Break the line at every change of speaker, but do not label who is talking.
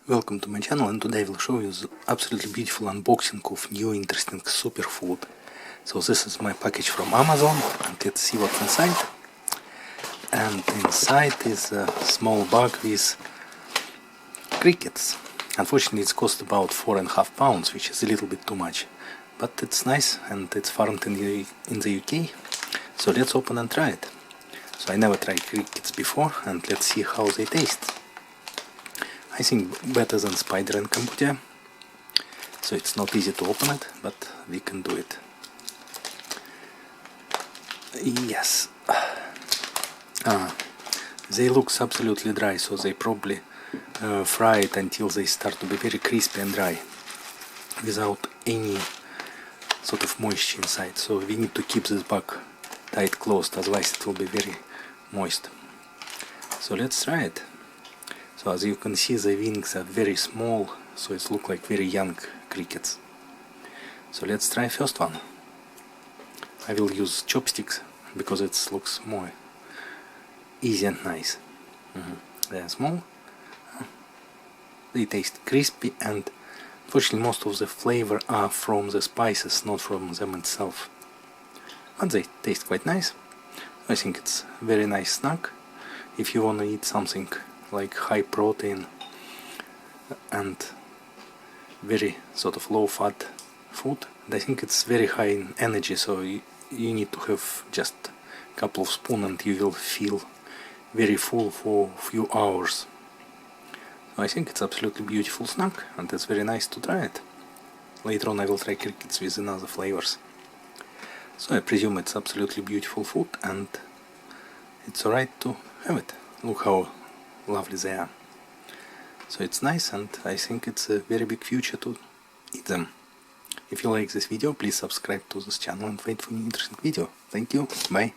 Welcome to my channel, and today I will show you the absolutely beautiful unboxing of new interesting superfood. So this is my package from Amazon, and let's see what's inside. And inside is a small bag with crickets. Unfortunately it costs about £4.5, which is a little bit too much. But it's nice and it's farmed in the UK. So let's open and try it. So I never tried crickets before, and let's see how they taste. I think better than spider in Cambodia, so it's not easy to open it, but we can do it. Yes. They look absolutely dry, so they probably fry it until they start to be very crispy and dry, without any sort of moisture inside. So we need to keep this bag tight closed, otherwise it will be very moist. So let's try it. So as you can see, the wings are very small, so it looks like very young crickets. So let's try first one. I will use chopsticks because it looks more easy and nice. They are small. They taste crispy, and fortunately most of the flavor are from the spices, not from them itself. But they taste quite nice. I think it's a very nice snack if you want to eat something like high protein and very sort of low fat food. And I think it's very high in energy, so you need to have just a couple of spoons and you will feel very full for a few hours. So I think it's absolutely beautiful snack, and it's very nice to try it. Later on I will try crickets with another flavors. So I presume it's absolutely beautiful food, and it's alright to have it. Look how lovely they are. So it's nice, and I think it's a very big future to eat them. If you like this video, please subscribe to this channel and wait for new interesting video. Thank you, bye.